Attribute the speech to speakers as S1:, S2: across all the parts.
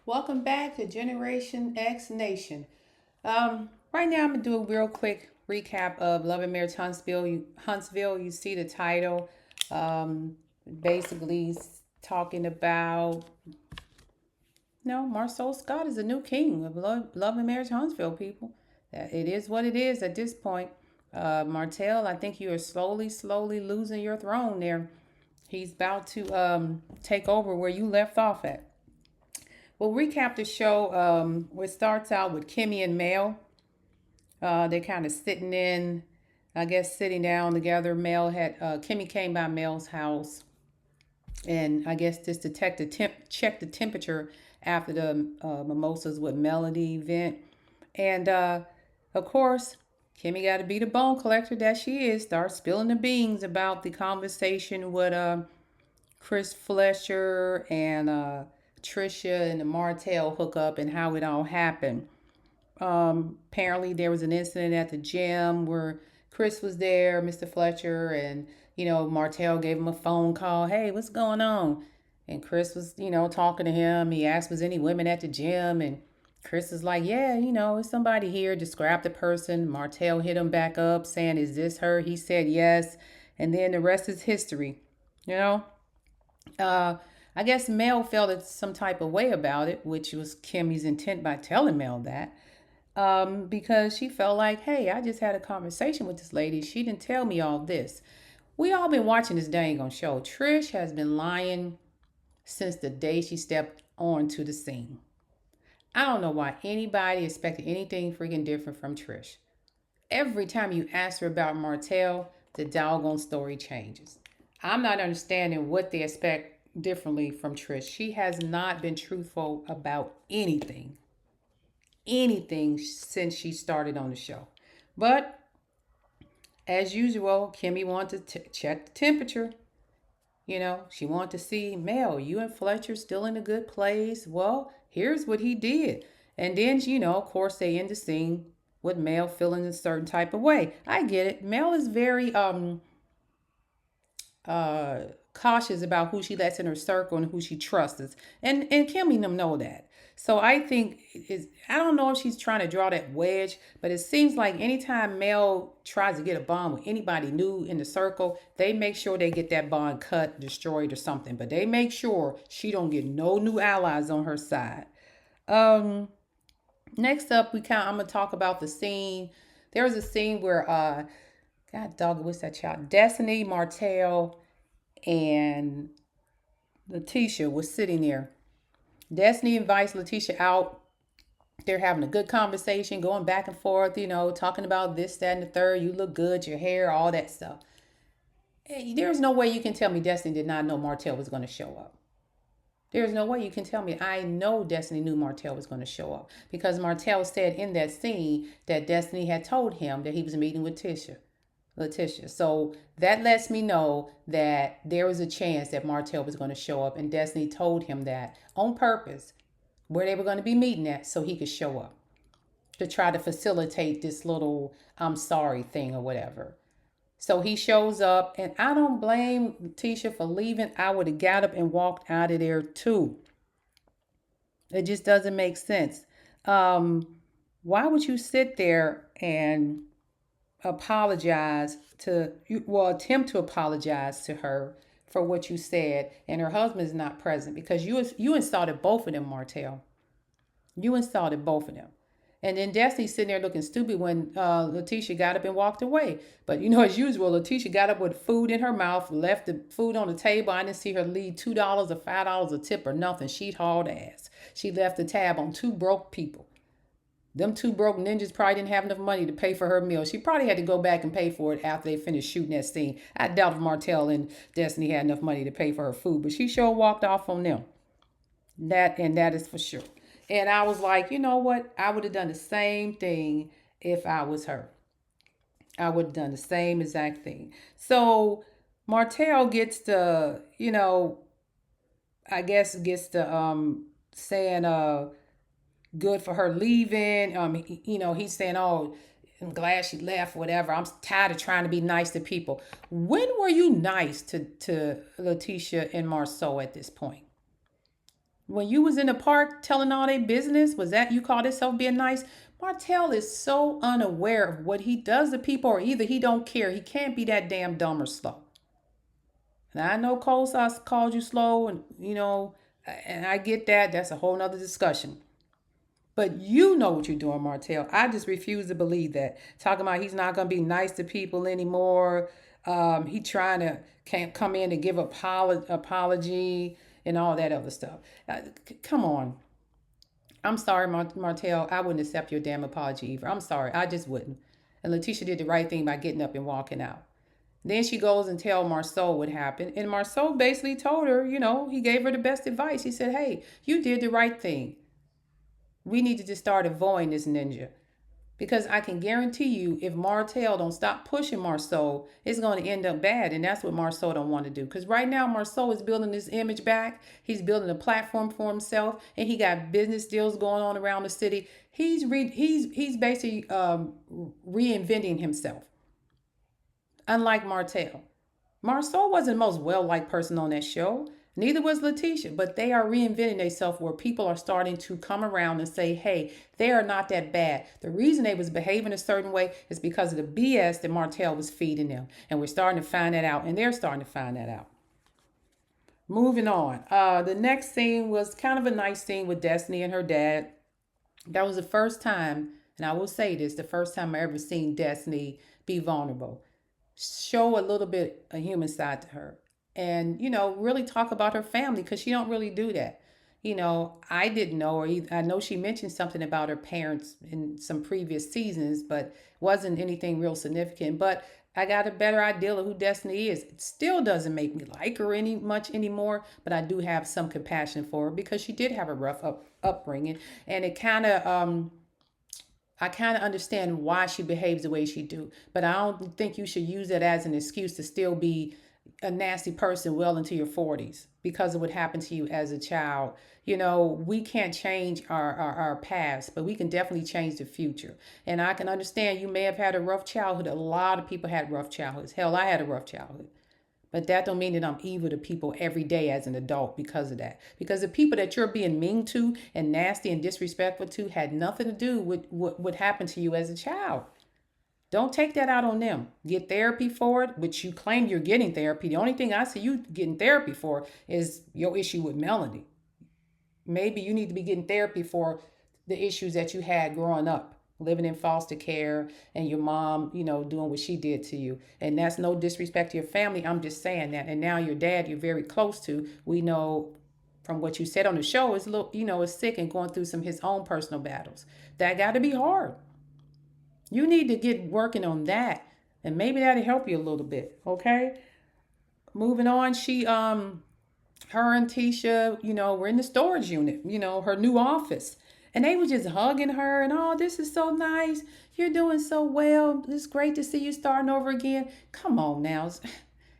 S1: Welcome back to Generation X Nation. Right now, I'm gonna do a real quick recap of Love and Marriage Huntsville. You see the title. Um, Basically, talking about no, Marsau Scott is the new king of Love and Marriage Huntsville. People, it is what it is at this point. Martell, I think you are slowly losing your throne there. He's about to take over where you left off at. We'll recap the show. It starts out with Kimmy and Mel. They're kind of sitting down together. Kimmy came by Mel's house, and I guess just to check the temperature after the mimosas with Melody event. And of course, Kimmy got to be the bone collector that she is. Start spilling the beans about the conversation with Chris Fletcher and Trisha and the Martell hookup and how it all happened. Apparently, there was an incident at the gym where Chris was there, Mr. Fletcher, and Martell gave him a phone call. Hey, what's going on? And Chris was, talking to him. He asked, was any women at the gym? And Chris is like, yeah, it's somebody here. Describe the person. Martell hit him back up saying, is this her? He said yes. And then the rest is history, you know? Uh, I guess Mel felt some type of way about it, which was Kimmy's intent by telling Mel that. Because she felt like, hey, I just had a conversation with this lady. She didn't tell me all this. We all been watching this dang on show. Trish has been lying since the day she stepped onto the scene. I don't know why anybody expected anything freaking different from Trish. Every time you ask her about Martell, the doggone story changes. I'm not understanding what they expect differently from Trish. She has not been truthful about anything since she started on the show. But as usual, Kimmy wanted to check the temperature. She wanted to see, Mel, you and Fletcher still in a good place. Well, here's what he did. And then, of course, they end the scene with Mel feeling a certain type of way. I get it. Mel is very uh cautious about who she lets in her circle and who she trusts. And Kim and them know that. So I think I don't know if she's trying to draw that wedge, but it seems like anytime Mel tries to get a bond with anybody new in the circle, they make sure they get that bond cut, destroyed, or something. But they make sure she don't get no new allies on her side. Um, Next up, I'm gonna talk about the scene. There was a scene where God dog, what's that child? Destiny Martell and Letitia was sitting there. Destiny invites Letitia out. They're having a good conversation, going back and forth, talking about this, that, and the third. You look good, your hair, all that stuff. Hey, there's no way you can tell me Destiny did not know Martell was going to show up. There's no way you can tell me. I know Destiny knew Martell was going to show up because Martell said in that scene that Destiny had told him that he was meeting with Letitia. So that lets me know that there was a chance that Martell was going to show up, and Destiny told him that on purpose, where they were going to be meeting at, so he could show up to try to facilitate this little I'm sorry thing or whatever. So he shows up, and I don't blame Letitia for leaving. I would have got up and walked out of there too. It just doesn't make sense. Um, why would you sit there and apologize attempt to apologize to her for what you said, and her husband is not present because you insulted both of them, Martell. You insulted both of them. And then Destiny's sitting there looking stupid when Letitia got up and walked away. But as usual, Letitia got up with food in her mouth, left the food on the table. I didn't see her leave $2 or $5 a tip or nothing. She hauled ass. She left the tab on two broke people. Them two broke ninjas probably didn't have enough money to pay for her meal. She probably had to go back and pay for it after they finished shooting that scene. I doubt if Martell and Destiny had enough money to pay for her food, but she sure walked off on them. That is for sure. And I was like, you know what? I would have done the same thing if I was her. I would have done the same exact thing. So Martell gets the, I guess gets the saying good for her leaving. He's saying, oh, I'm glad she left, whatever. I'm tired of trying to be nice to people. When were you nice to Letitia and Marsau at this point? When you was in the park telling all their business, was that you called yourself being nice? Martell is so unaware of what he does to people, or either he don't care. He can't be that damn dumb or slow. And I know Cole Sauce called you slow, and and I get that. That's a whole nother discussion. But you know what you're doing, Martell. I just refuse to believe that. Talking about he's not gonna be nice to people anymore. He trying to can't come in and give apology and all that other stuff. Come on. I'm sorry, Martell. I wouldn't accept your damn apology either. I'm sorry. I just wouldn't. And Letitia did the right thing by getting up and walking out. Then she goes and tell Marsau what happened. And Marsau basically told her, he gave her the best advice. He said, hey, you did the right thing. We need to just start avoiding this ninja. Because I can guarantee you, if Martell don't stop pushing Marsau, it's going to end up bad. And that's what Marsau don't want to do. Because right now, Marsau is building this image back. He's building a platform for himself. And he got business deals going on around the city. He's basically reinventing himself. Unlike Martell. Marsau wasn't the most well-liked person on that show. Neither was Letitia, but they are reinventing themselves where people are starting to come around and say, hey, they are not that bad. The reason they was behaving a certain way is because of the BS that Martell was feeding them. And we're starting to find that out, and they're starting to find that out. Moving on. The next scene was kind of a nice scene with Destiny and her dad. That was the first time, and I will say this, the first time I ever seen Destiny be vulnerable. Show a little bit a human side to her, and really talk about her family, because she don't really do that. I didn't know, or I know she mentioned something about her parents in some previous seasons, but wasn't anything real significant. But I got a better idea of who Destiny is. It still doesn't make me like her any much anymore, but I do have some compassion for her because she did have a rough upbringing, and it kind of I kind of understand why she behaves the way she do, but I don't think you should use that as an excuse to still be a nasty person well into your 40s because of what happened to you as a child. We can't change our past, but we can definitely change the future. And I can understand you may have had a rough childhood. A lot of people had rough childhoods. Hell, I had a rough childhood. But that don't mean that I'm evil to people every day as an adult because of that. Because the people that you're being mean to and nasty and disrespectful to had nothing to do with what happened to you as a child. Don't take that out on them. Get therapy for it, which you claim you're getting therapy. The only thing I see you getting therapy for is your issue with Melanie. Maybe you need to be getting therapy for the issues that you had growing up, living in foster care, and your mom, doing what she did to you. And that's no disrespect to your family. I'm just saying that. And now your dad, you're very close to, we know from what you said on the show, is a little, is sick and going through some of his own personal battles. That got to be hard. You need to get working on that, and maybe that'll help you a little bit. Okay. Moving on, her and Tisha, were in the storage unit, her new office. And they were just hugging her and, oh, this is so nice. You're doing so well. It's great to see you starting over again. Come on now.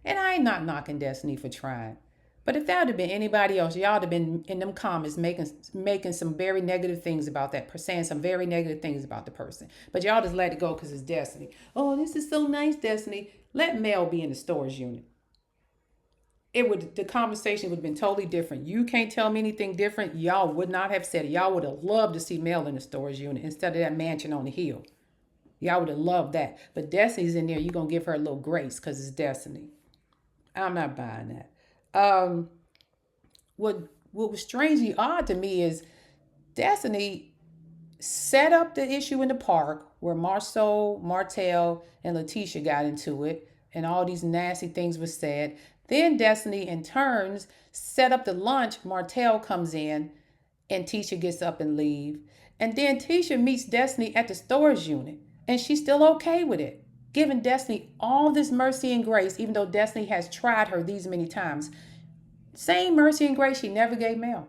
S1: And I ain't not knocking Destiny for trying. But if that would have been anybody else, y'all would have been in them comments making some very negative things about that, saying some very negative things about the person. But y'all just let it go because it's Destiny. Oh, this is so nice, Destiny. Let Mel be in the storage unit. The conversation would have been totally different. You can't tell me anything different. Y'all would not have said it. Y'all would have loved to see Mel in the storage unit instead of that mansion on the hill. Y'all would have loved that. But Destiny's in there. You're going to give her a little grace because it's Destiny. I'm not buying that. What was strangely odd to me is Destiny set up the issue in the park where Marsau, Martell, and Letitia got into it, and all these nasty things were said. Then Destiny, in turns, set up the lunch. Martell comes in, and Tisha gets up and leave. And then Tisha meets Destiny at the storage unit, and she's still okay with it, giving Destiny all this mercy and grace, even though Destiny has tried her these many times. Same mercy and grace she never gave Mel.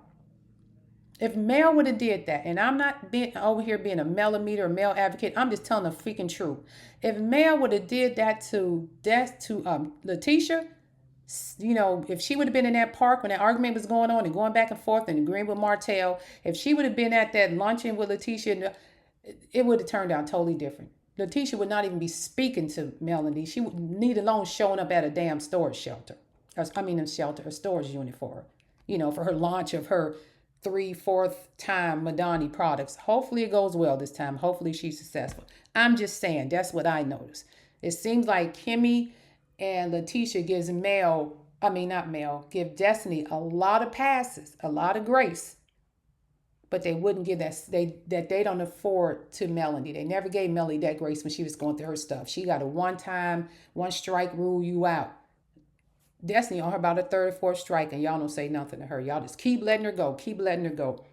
S1: If Mel would have did that, and I'm not being over here being a Melameter or Mel advocate, I'm just telling the freaking truth. If Mel would have did that to Letitia, if she would have been in that park when that argument was going on and going back and forth and agreeing with Martell, if she would have been at that luncheon with Letitia, it would have turned out totally different. Letitia would not even be speaking to Melanie. She would need alone showing up at a damn storage shelter. A storage unit for her, for her launch of her three, fourth time Madani products. Hopefully it goes well this time. Hopefully she's successful. I'm just saying, that's what I noticed. It seems like Kimmy and Letitia gives Mel, I mean not Mel, give Destiny a lot of passes, a lot of grace, but they wouldn't give that they don't afford to Melanie. They never gave Melanie that grace when she was going through her stuff. She got a one time, one strike rule you out. Destiny on her about a third or fourth strike, and y'all don't say nothing to her. Y'all just keep letting her go, keep letting her go.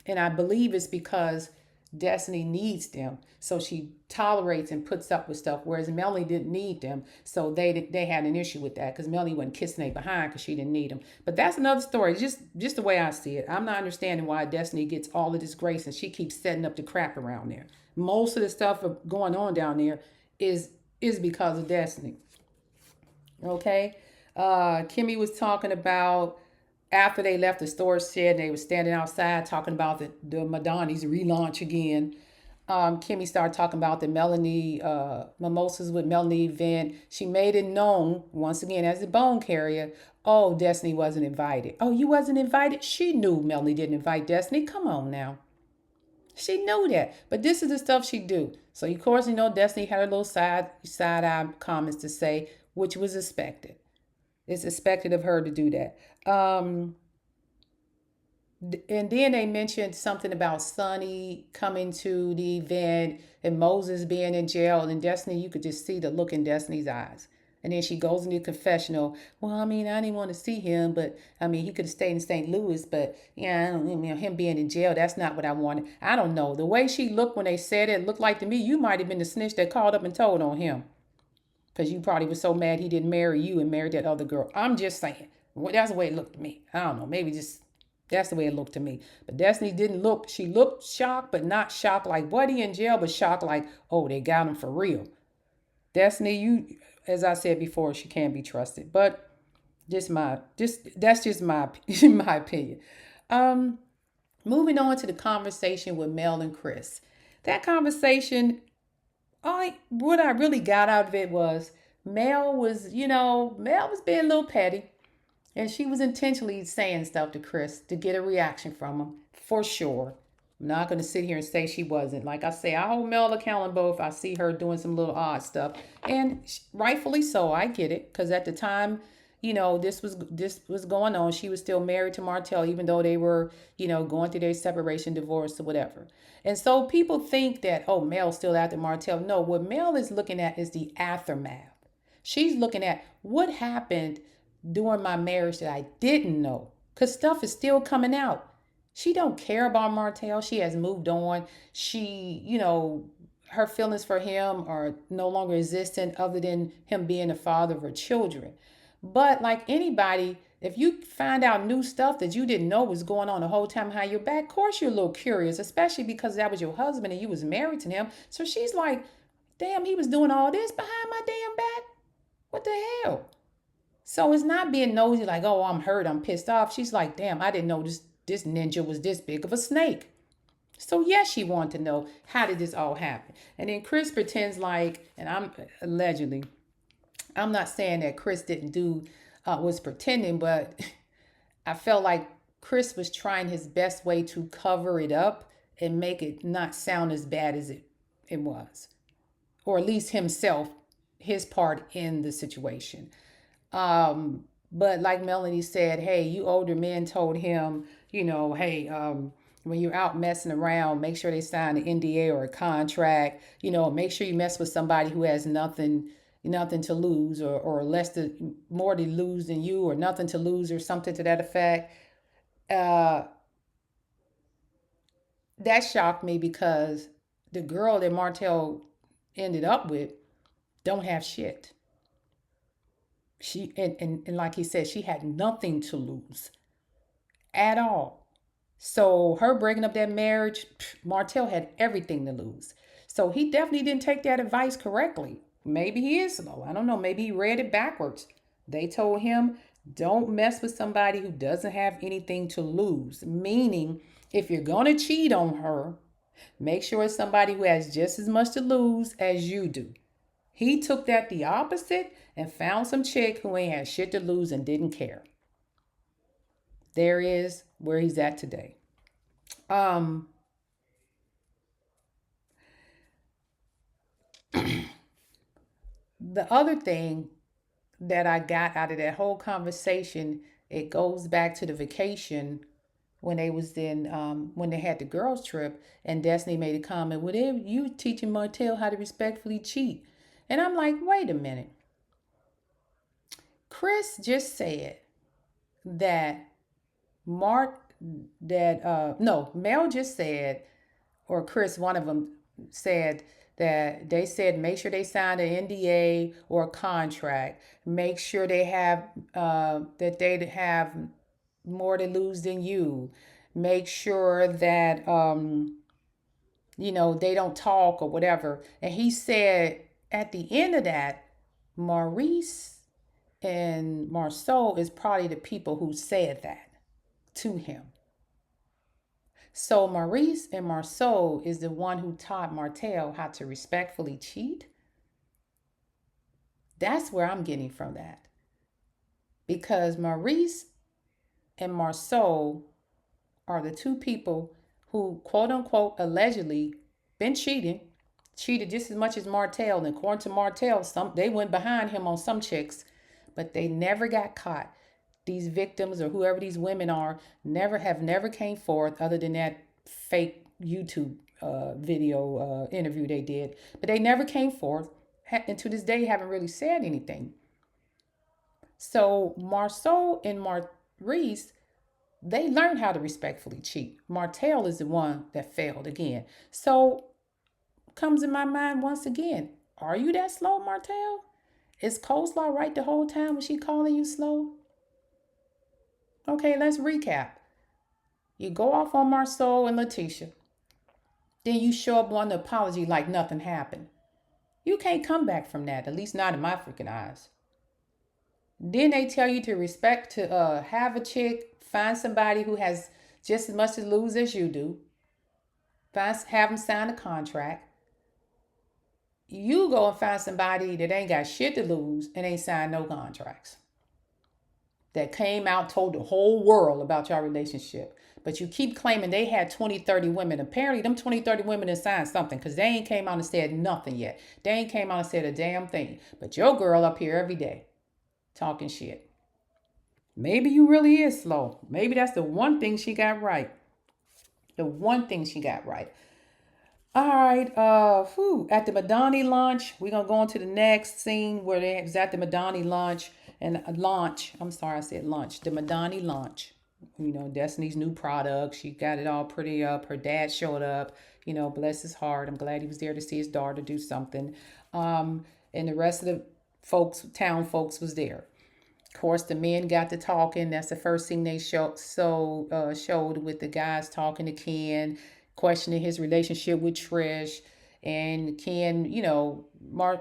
S1: And I believe it's because Destiny needs them. So she tolerates and puts up with stuff, whereas Melanie didn't need them. So they had an issue with that because Melanie wasn't kissing they behind because she didn't need them. But that's another story. Just the way I see it. I'm not understanding why Destiny gets all of this grace and she keeps setting up the crap around there. Most of the stuff going on down there is because of Destiny. Okay. Kimmy was talking about after they left the storage shed and they were standing outside talking about the Madani's relaunch again. Kimmy started talking about the Melanie Mimosas with Melanie event. She made it known once again as the bone carrier. Oh, Destiny wasn't invited. Oh, you wasn't invited? She knew Melanie didn't invite Destiny. Come on now. She knew that. But this is the stuff she do. So of course, Destiny had her little side eye comments to say, which was expected. It's expected of her to do that. And then they mentioned something about Sonny coming to the event and Moses being in jail. And Destiny, you could just see the look in Destiny's eyes. And then she goes into the confessional. Well, I mean, I didn't want to see him, but I mean, he could have stayed in St. Louis. But yeah, I don't, him being in jail, that's not what I wanted. I don't know. The way she looked when they said it looked like to me, you might have been the snitch that called up and told on him because you probably was so mad he didn't marry you and married that other girl. I'm just saying. Well, that's the way it looked to me. I don't know. Maybe just that's the way it looked to me. But Destiny didn't look. She looked shocked, but not shocked like Buddy in jail, but shocked like, oh, they got him for real. Destiny, you, as I said before, she can't be trusted. But that's just my my opinion. Um, Moving on to the conversation with Mel and Chris. That conversation, what I really got out of it was Mel was being a little petty, and she was intentionally saying stuff to Chris to get a reaction from him, for sure. I'm not going to sit here and say she wasn't. Like I say, I hold Mel accountable if I see her doing some little odd stuff. And rightfully so, I get it. Because at the time, this was going on. She was still married to Martell, even though they were, going through their separation, divorce, or whatever. And so people think that, oh, Mel's still after Martell. No, what Mel is looking at is the aftermath. She's looking at what happened during my marriage that I didn't know. Because stuff is still coming out. She don't care about Martell. She has moved on. Her feelings for him are no longer existent other than him being the father of her children. But like anybody, if you find out new stuff that you didn't know was going on the whole time behind your back, of course you're a little curious, especially because that was your husband and you was married to him. So she's like, damn, he was doing all this behind my damn back? What the hell? So it's not being nosy like, oh, I'm hurt, I'm pissed off. She's like, damn, I didn't know this ninja was this big of a snake. So yes, she wanted to know, how did this all happen? And then Chris pretends like, and I'm allegedly, I'm not saying that Chris didn't was pretending, but I felt like Chris was trying his best way to cover it up and make it not sound as bad as it was, or at least his part in the situation. But like Melanie said, hey, you older men told him, hey, when you're out messing around, make sure they sign an NDA or a contract. Make sure you mess with somebody who has nothing to lose, or more to lose than you, or nothing to lose, or something to that effect. Uh, that shocked me because the girl that Martell ended up with don't have shit. And like he said, she had nothing to lose at all. So her breaking up that marriage, Martell had everything to lose. So he definitely didn't take that advice correctly. Maybe he is slow. I don't know. Maybe he read it backwards. They told him, don't mess with somebody who doesn't have anything to lose. Meaning, if you're going to cheat on her, make sure it's somebody who has just as much to lose as you do. He took that the opposite and found some chick who ain't had shit to lose and didn't care. There is where he's at today. Um, the other thing that I got out of that whole conversation, it goes back to the vacation when they was in when they had the girls trip, and Destiny made a comment, well, you teaching Martell how to respectfully cheat. And I'm like, wait a minute. Chris just said that Mark that no, Mel just said, or Chris, one of them said that they said make sure they sign an NDA or a contract. Make sure they have that they have more to lose than you. Make sure that they don't talk or whatever. And he said at the end of that, Maurice and Marsau is probably the people who said that to him. So Maurice and Marsau is the one who taught Martell how to respectfully cheat. That's where I'm getting from that. Because Maurice and Marsau are the two people who, quote unquote, allegedly been cheated just as much as Martell. And according to Martell, they went behind him on some chicks, but they never got caught. These victims or whoever these women are never came forth other than that fake YouTube video interview they did, but they never came forth, and to this day haven't really said anything. So Marsau and Maurice, they learned how to respectfully cheat. Martell is the one that failed again. So comes in my mind once again, are you that slow, Martell? Is Coleslaw right the whole time when she calling you slow? Okay, let's recap. You go off on Marsau and Letitia. Then you show up on the apology like nothing happened. You can't come back from that, at least not in my freaking eyes. Then they tell you to respect, to have a chick, find somebody who has just as much to lose as you do. Have them sign a contract. You go and find somebody that ain't got shit to lose and ain't signed no contracts. That came out, told the whole world about your relationship. But you keep claiming they had 20, 30 women. Apparently, them 20, 30 women have signed something because they ain't came out and said nothing yet. They ain't came out and said a damn thing. But your girl up here every day talking shit. Maybe you really is slow. Maybe that's the one thing she got right. The one thing she got right. All right, at the Madani launch, we're gonna go on to the next scene where they was at the Madani launch and launch. I'm sorry, I said launch. The Madani launch. Destiny's new product. She got it all pretty up. Her dad showed up. Bless his heart. I'm glad he was there to see his daughter do something. And the rest of the town folks was there. Of course, the men got to talking. That's the first thing they showed with the guys talking to Ken, questioning his relationship with Trish. And Ken,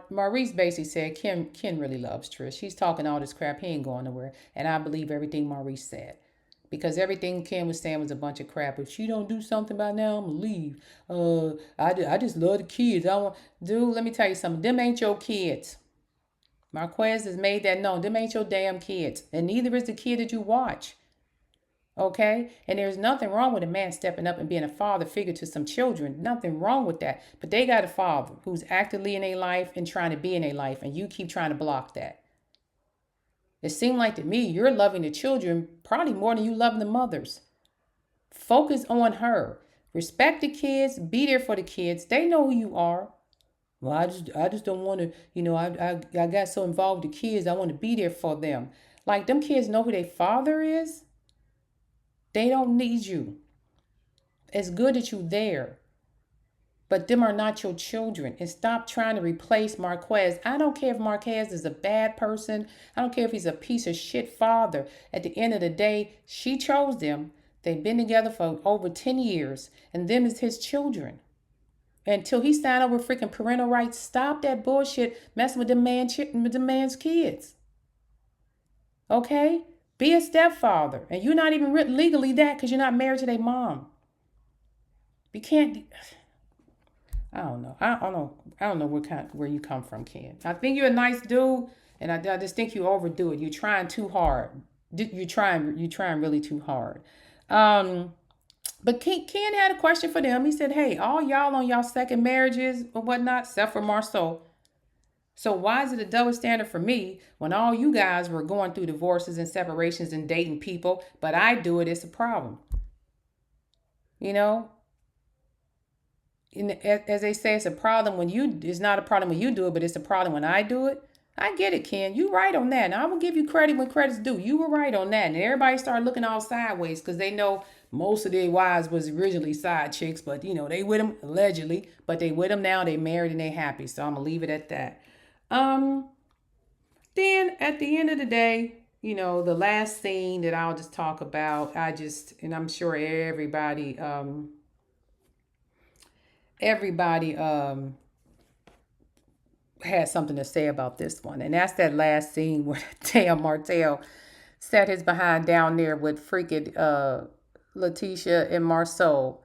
S1: Maurice basically said Ken really loves Trish. He's talking all this crap. He ain't going nowhere. And I believe everything Maurice said. Because everything Ken was saying was a bunch of crap. If she don't do something by now, I'm going to leave. I just love the kids. Dude, let me tell you something. Them ain't your kids. Marquez has made that known. Them ain't your damn kids. And neither is the kid that you watch. Okay? And there's nothing wrong with a man stepping up and being a father figure to some children. Nothing wrong with that. But they got a father who's actively in their life and trying to be in their life. And you keep trying to block that. It seemed like to me you're loving the children probably more than you love the mothers. Focus on her. Respect the kids. Be there for the kids. They know who you are. Well, I just don't want to, I got so involved with the kids. I want to be there for them. Like them kids know who their father is. They don't need you. It's good that you're there. But them are not your children. And stop trying to replace Marquez. I don't care if Marquez is a bad person. I don't care if he's a piece of shit father. At the end of the day, she chose them. They've been together for over 10 years. And them is his children. Until he signed over freaking parental rights, stop that bullshit messing with the man's kids. Okay? Be a stepfather. And you're not even legally that because you're not married to their mom. You can't. I don't know. I don't know where you come from, Ken. I think you're a nice dude, and I just think you overdo it. You're trying too hard. You're trying really too hard. But Ken had a question for them. He said, hey, all y'all on y'all second marriages or whatnot, except for Marsau. So why is it a double standard for me when all you guys were going through divorces and separations and dating people, but I do it, it's a problem? You know, as they say, it's a problem when you, it's not a problem when you do it, but it's a problem when I do it. I get it, Ken. You right on that. Now I'm gonna give you credit when credit's due. You were right on that. And everybody started looking all sideways because they know most of their wives was originally side chicks, but they with them allegedly, but they with them now. They married and they happy. So I'm gonna leave it at that. Um, then at the end of the day, the last scene that I'll just talk about, and I'm sure everybody had something to say about this one. And that's that last scene where Tam Martell sat his behind down there with freaking Letitia and Marsau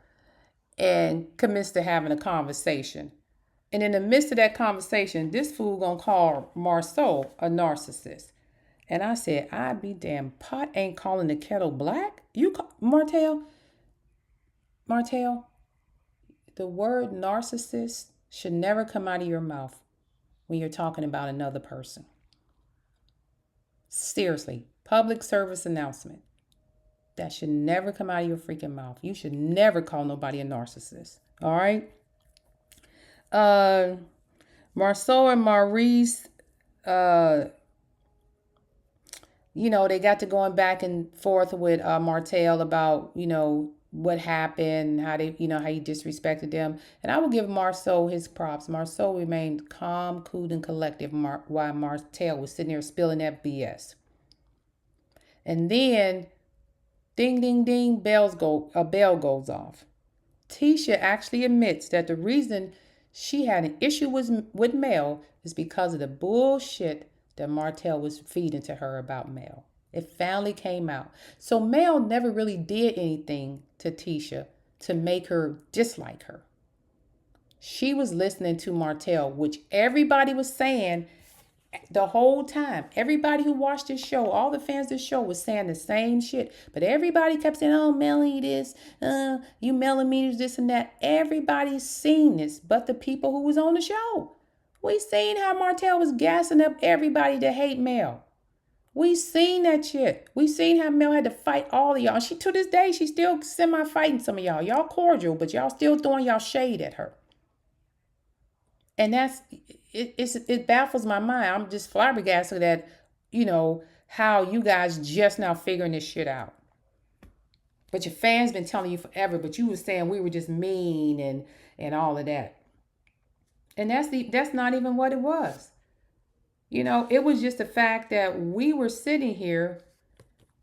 S1: and commits to having a conversation. And in the midst of that conversation, this fool gonna call Marsau a narcissist. And I said, I be damn, pot ain't calling the kettle black. Martell, the word narcissist should never come out of your mouth when you're talking about another person. Seriously, public service announcement. That should never come out of your freaking mouth. You should never call nobody a narcissist. All right? Marsau and Maurice, they got to going back and forth with Martell about, what happened, how he disrespected them. And I will give Marsau his props. Marsau remained calm, cool, and collective while Martell was sitting there spilling that BS. And then, ding, ding, ding, a bell goes off. Tisha actually admits that the reason she had an issue with Mel is because of the bullshit that Martell was feeding to her about Mel. It finally came out. So Mel never really did anything to Tisha to make her dislike her. She was listening to Martell, which everybody was saying the whole time. Everybody who watched this show, all the fans of this show was saying the same shit. But everybody kept saying, oh, Melanie this, you millimeters, this and that. Everybody's seen this, but the people who was on the show. We seen how Martell was gassing up everybody to hate Mel. We seen that shit. We seen how Mel had to fight all of y'all. She, to this day, she still semi-fighting some of y'all. Y'all cordial, but y'all still throwing y'all shade at her. And it baffles my mind. I'm just flabbergasted that, how you guys just now figuring this shit out. But your fans been telling you forever, but you were saying we were just mean and all of that. And that's not even what it was. It was just the fact that we were sitting here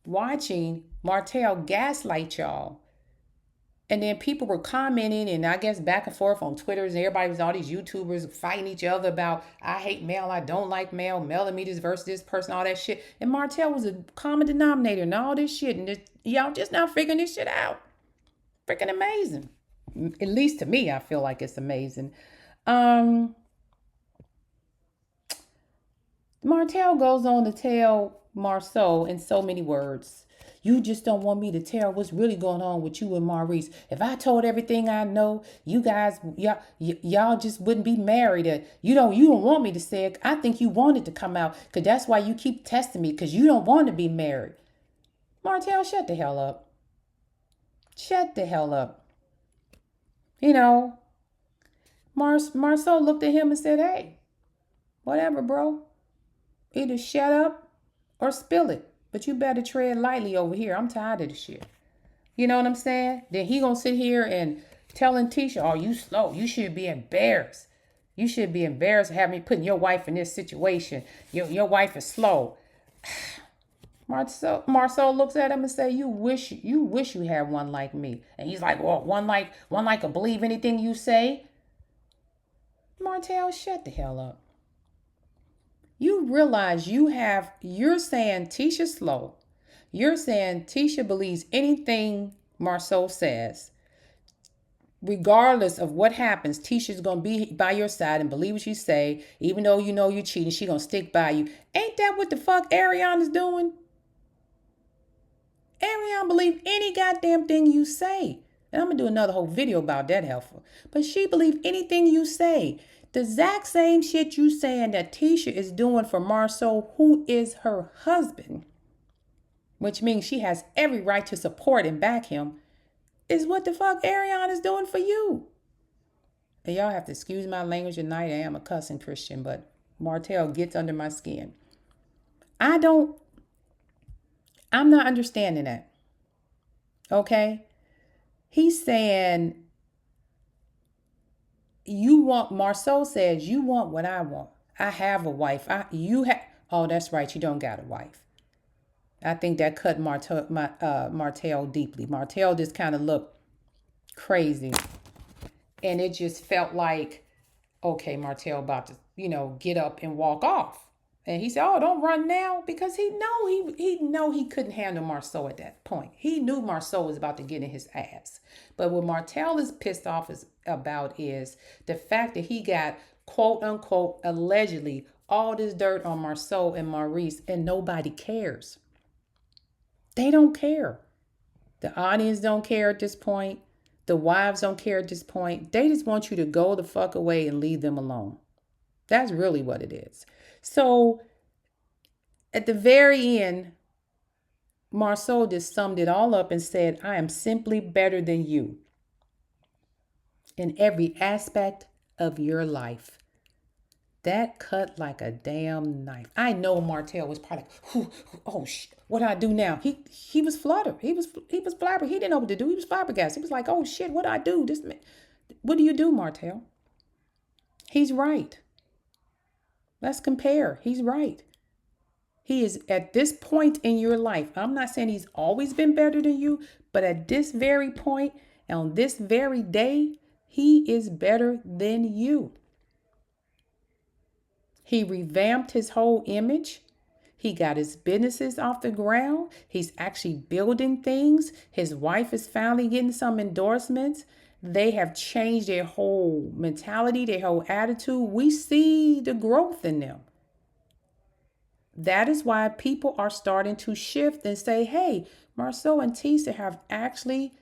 S1: watching Martell gaslight y'all. And then people were commenting and I guess back and forth on Twitters and everybody was all these YouTubers fighting each other about I hate Mel, I don't like Mel, millimeters versus this person, all that shit. And Martell was a common denominator and all this shit. And y'all just now figuring this shit out. Freaking amazing. At least to me, I feel like it's amazing. Martell goes on to tell Marsau in so many words. You just don't want me to tell what's really going on with you and Maurice. If I told everything I know, you guys, y'all just wouldn't be married. You don't want me to say it. I think you want it to come out because that's why you keep testing me because you don't want to be married. Martell, shut the hell up. Shut the hell up. Marsau looked at him and said, hey, whatever, bro. Either shut up or spill it. But you better tread lightly over here. I'm tired of this shit. You know what I'm saying? Then he gonna sit here and telling Tisha, oh, you slow. You should be embarrassed. You should be embarrassed to have me putting your wife in this situation. Your wife is slow. Marsau looks at him and say, you wish you had one like me. And he's like, well, one like will believe anything you say. Martell, shut the hell up. You realize you're saying Tisha's slow. You're saying Tisha believes anything Marsau says. Regardless of what happens, Tisha's going to be by your side and believe what you say. Even though you know you're cheating, she's going to stick by you. Ain't that what the fuck Ariana is doing? Ariana believe any goddamn thing you say. And I'm going to do another whole video about that heifer. But she believed anything you say. The exact same shit you saying that Tisha is doing for Marsau, who is her husband, which means she has every right to support and back him, is what the fuck Ariana is doing for you. And y'all have to excuse my language tonight. I am a cussing Christian, but Martell gets under my skin. I'm not understanding that. Okay? He's saying, Marsau says, you want what I want. I have a wife. Oh, that's right. You don't got a wife. I think that cut Martell deeply. Martell just kind of looked crazy. And it just felt like, okay, Martell about to, get up and walk off. And he said, "Oh, don't run now," because he couldn't handle Marsau at that point. He knew Marsau was about to get in his ass. But what Martell is pissed off about is the fact that he got, quote unquote, allegedly all this dirt on Marsau and Maurice, and nobody cares. They don't care. The audience don't care at this point. The wives don't care at this point. They just want you to go the fuck away and leave them alone. That's really what it is. So at the very end, Marsau just summed it all up and said, I am simply better than you in every aspect of your life. That cut like a damn knife. I know Martell was probably like, oh shit, what do I do now? He was fluttered. He was flabbergasted. He didn't know what to do. He was flabbergasted. He was like, oh shit, what do I do? What do you do, Martell? He's right. Let's compare. He's right. He is at this point in your life. I'm not saying he's always been better than you, but at this very point, on this very day, he is better than you. He revamped his whole image. He got his businesses off the ground. He's actually building things. His wife is finally getting some endorsements. They have changed their whole mentality, their whole attitude. We see the growth in them. That is why people are starting to shift and say, hey, Marsau and Tisha have actually,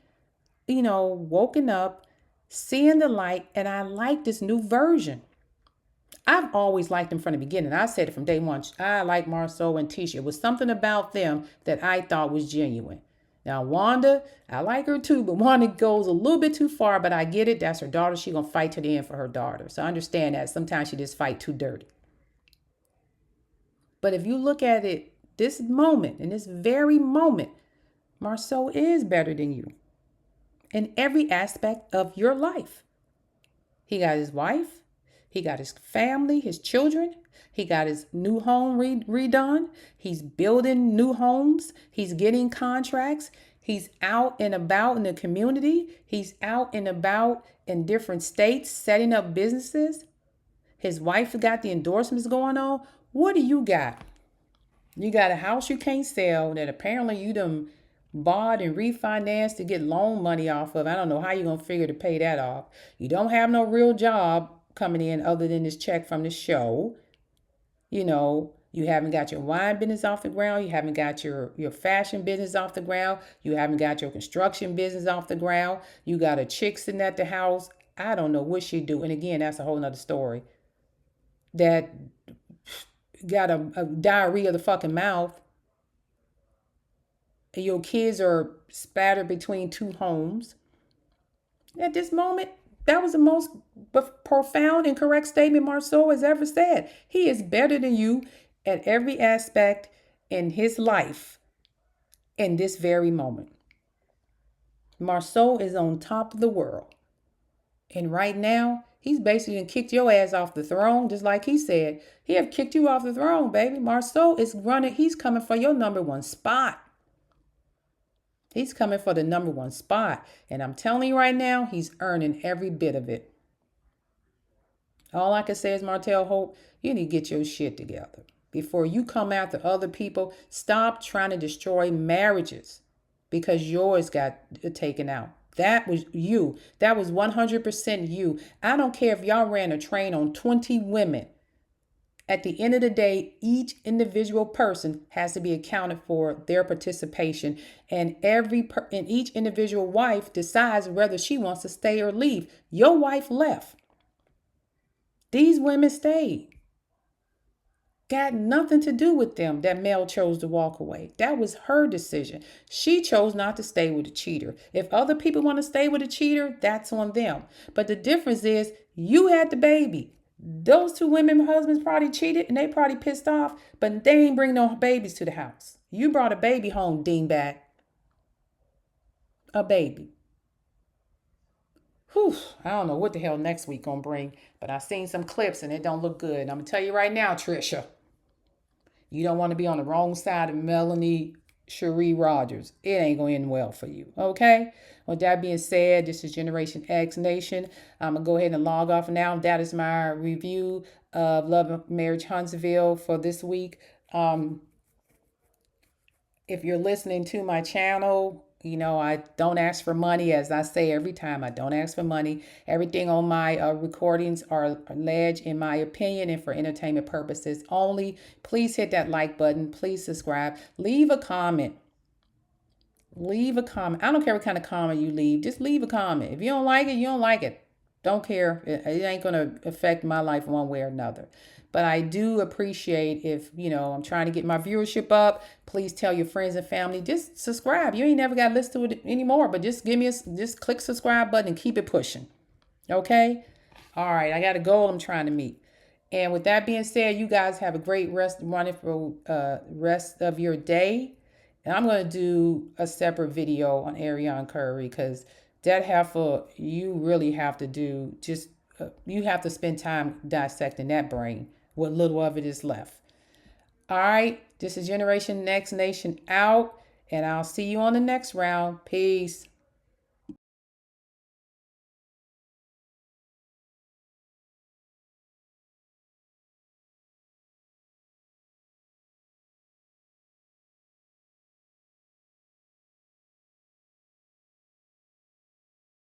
S1: woken up, seeing the light, and I like this new version. I've always liked them from the beginning. I said it from day one. I like Marsau and Tisha. It was something about them that I thought was genuine. Now, Wanda, I like her too, but Wanda goes a little bit too far, but I get it. That's her daughter. She's going to fight to the end for her daughter. So I understand that. Sometimes she just fight too dirty. But if you look at it this moment, in this very moment, Marsau is better than you in every aspect of your life. He got his wife. He got his family, his children. He got his new home redone. He's building new homes. He's getting contracts. He's out and about in the community. He's out and about in different states, setting up businesses. His wife got the endorsements going on. What do you got? You got a house you can't sell that apparently you done bought and refinanced to get loan money off of. I don't know how you're going to figure to pay that off. You don't have no real job coming in other than this check from the show. You haven't got your wine business off the ground. You haven't got your fashion business off the ground. You haven't got your construction business off the ground. You got a chick sitting at the house. I don't know what she do. And again, that's a whole nother story. That got a diarrhea of the fucking mouth. And your kids are spattered between two homes. At this moment, that was the most profound and correct statement Marsau has ever said. He is better than you at every aspect in his life in this very moment. Marsau is on top of the world. And right now, he's basically kicked your ass off the throne, just like he said. He have kicked you off the throne, baby. Marsau is running. He's coming for your number one spot. He's coming for the number one spot. And I'm telling you right now, he's earning every bit of it. All I can say is, Martell Hope, you need to get your shit together. Before you come after other people, stop trying to destroy marriages because yours got taken out. That was you. That was 100% you. I don't care if y'all ran a train on 20 women. At the end of the day, each individual person has to be accounted for their participation, and and each individual wife decides whether she wants to stay or leave. Your wife left. These women stayed. Got nothing to do with them that Mel chose to walk away. That was her decision. She chose not to stay with a cheater. If other people want to stay with a cheater, that's on them. But the difference is you had the baby. Those two women husbands probably cheated and they probably pissed off, but they ain't bring no babies to the house. You brought a baby home, dingbat. A baby. Whew, I don't know what the hell next week gonna bring, but I seen some clips and it don't look good. And I'm gonna tell you right now, Trisha. You don't want to be on the wrong side of Melanie Cherie Rogers. It ain't going to end well for you. Okay? With that being said, this is Generation X Nation. I'm going to go ahead and log off now. That is my review of Love and Marriage Huntsville for this week. If you're listening to my channel, I don't ask for money. As I say every time, I don't ask for money. Everything on my recordings are alleged in my opinion and for entertainment purposes only. Please hit that like button. Please subscribe. Leave a comment. Leave a comment. I don't care what kind of comment you leave. Just leave a comment. If you don't like it, you don't like it. Don't care. It ain't going to affect my life one way or another. But I do appreciate if, I'm trying to get my viewership up. Please tell your friends and family. Just subscribe. You ain't never got to listen to it anymore. But just just click subscribe button and keep it pushing. Okay? All right. I got a goal I'm trying to meet. And with that being said, you guys have a great wonderful rest of your day. And I'm going to do a separate video on Ariane Curry because that heifer, you really have to do you have to spend time dissecting that brain, what little of it is left. All right, this is Generation Next Nation out, and I'll see you on the next round. Peace.